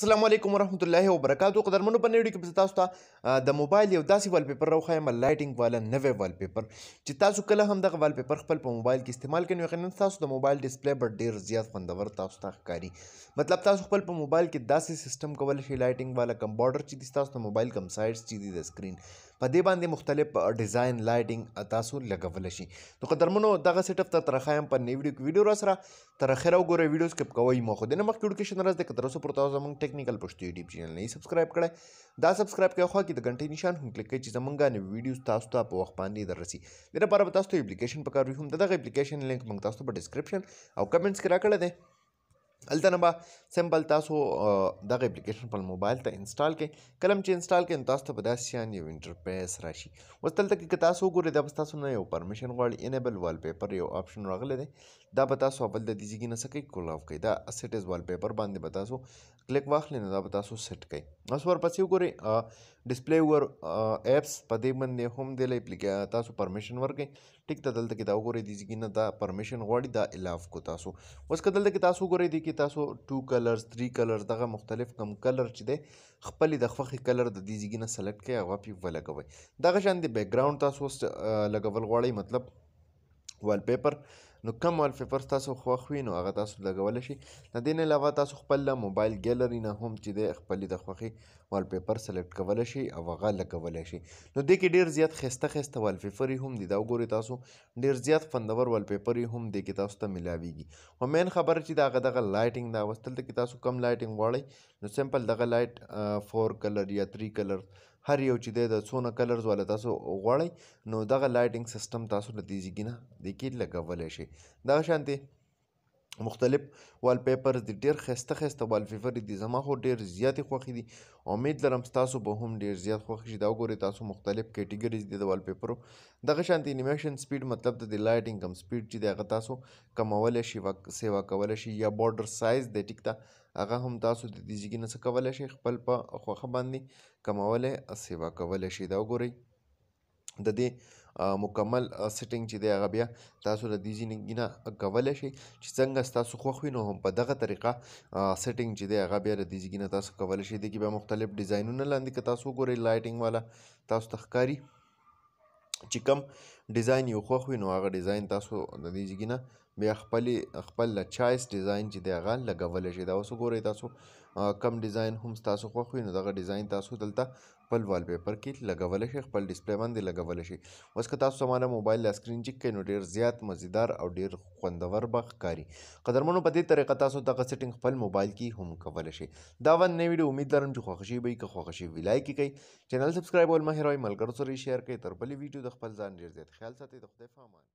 السلام علیکم ورحمۃ اللہ وبرکاتہ قدرمنو په ویډیو کې تاسو ته د موبایل یو داسې والپیپر راوښایم لایټینګ والا نوی والپیپر چې تاسو کله هم دغه والپیپر خپل په موبایل کې استعمال کړئ نو یقینا تاسو د موبایل ډسپلی به ډېر زیات خوندور تاسو ته ښکاري. مطلب تاسو خپل په موبایل کې داسې سیستم کولی شئ لایټینګ والا کم بارډر چې دي تاسو د موبایل کم سایډز چې دي د سکرین په دې باندې مختلف ډیزاین لایټینګ تاسو لګولی شئ. نو قدرمنو دغه سیټ اپ ته تر اخره هم په نوي ویډیو کې ویډیو راسره تر اخره وګورئ. ویډیو سکپ کوئ مه. خو دې نه مخکې ویډیوکیشن راز دی که تر اوسه پورې تاسو زموږ ټیکنیکل پښتو یوټیوب چینل نه سبسکرایب کړئ دا سبسکرایب کوئ خوا کې د غنټۍ نشان هم کلیک کړئ چې زموږ نوي ویډیوز تاسو ته په وخت باندې در رسي. دې لپاره به تاسو ته اپلیکیشن پکار وي. هم د دغه اپلیکیشن لینک موږ تاسو ته په ډسکرپشن او کمنټس کې راکړی دی. هلته نه به سمپل تاسو دغه اپلیکیشن خپل موبایل ته انسټال کړئ. کله چې انسټال کړئ نو تاسو ته به داسې شان یو انټرفیس راشي. اوس دلته کې که تاسو وګورئ دا به تاسو نه یو پرمیشن غواړي. انیبل والپیپر یو آپشن راغلی دی. دا به تاسو اول د دې ځای نه څه کوئ کول آف کوئ. دا سیټ از والپیپر باندې به تاسو کلیک واخلئ نو دا به تاسو سیټ کوئ. اوس ورپسې وګورئ ډسپلی ور ایپس په دې باندې هم دې تاسو پرمیشن ورکړئ. ټیک ده دلته کې دا وګورئ دې ځای نه دا پرمیشن غواړي دا الاف کو تاسو. اوس که دلته کې تاسو وګورئ دې کې تاسو 2 کلرز 3 کلرز دغه مختلف کم کلر چې دی خپلې د خوښې کلر د دې ځای نه سلیکټ کړئ هغه پې ولګوئ. دغه شان د بیک ګراوند تاسو اوس لګول غواړئ مطلب والپیپر نو کم والپیپر تاسو خوښ وي نو هغه تاسو لګولی شئ. د دې نه علاوه تاسو خپل له موبایل ګیلري نه هم چې دی خپلې د خوښې والپیپر سلیکټ کولی شئ او هغه لګولی شئ. نو دې کې ډېر زیات ښایسته ښایسته والپیپر هم دي. دا وګورئ تاسو ډېر زیات خوندور والپیپر هم دې کې تاسو ته میلاویږي. خو مین خبره چې د هغه دغه لایټینګ دا اوس دلته کې تاسو کم لایټینګ غواړئ نو سمپل دغه لایټ 4 کلر یا 3 کلر هر یو چې دی د څونه کلرز والا تاسو غواړئ نو دغه لایټینګ سیسټم تاسو له دې ځای نه دې کې لګولی شئ. دغه شانتې مختلف والپیپرز دي ډېر ښایسته ښایسته والپیپر دي. زما خو ډېر زیاتې خوښې دي. امید لرم ستاسو به هم ډېر زیات خوښ شي. دا وګورئ تاسو مختلف کیټګریز دي د والپیپرو. دغه شانتې انیمیشن سپیډ مطلب د دې لایټینګ کم سپیډ چې دی هغه تاسو کمولی شئ سیوا کولی شئ یا بارډر سایز دی ټیک ده هغه هم تاسو د دې ځای نه څه کولی شئ خپل په خوښه باندې کمولی سیوا کولی شئ. دا وګورئ د دې مکمل سیټینګ چې دی هغه بیا تاسو له دې ځای نه کولی شئ چې څنګه ستاسو خوښ وي نو هم په دغه طریقه سیټینګ چې دی هغه بیا له دې ځای نه تاسو کولی شئ. دې کې بیا مختلف ډیزاینونه لاندې که تاسو وګورئ لایټینګ والا تاسو ته ښکاري چې کم ډیزاین یو خوښ وي نو هغه ډیزاین تاسو د دې ځای نه بیا خپل چایس ډیزاین چې دی هغه لګولی شئ. دا اوس وګورئ تاسو کم ډیزاین هم ستاسو خوښ وي نو دغه ډیزاین تاسو دلته خپل والپیپر کې لګولی شئ خپل ډسپلی باندې لګولی شئ. اوس که تاسو زما د موبایل له سکرین چیک کوئ نو ډېر زیات مزیدار او ډېر خوندور به ښکاري. قدرمنو په دې طریقه تاسو دغه سیټینګ خپل موبایل کې هم کولی شئ. دا ون نوی ویډیو امید لرم چې خوښه شوي به وي. که خوښه شوي وي لایک یې کړئ چینل سبسکرایبول مه هېروئ ملګرو سره یې شیر کړئ. تر بلې ویډیو د خپل ځان ډېر زیات خیال ساتئ. د خدای په امان.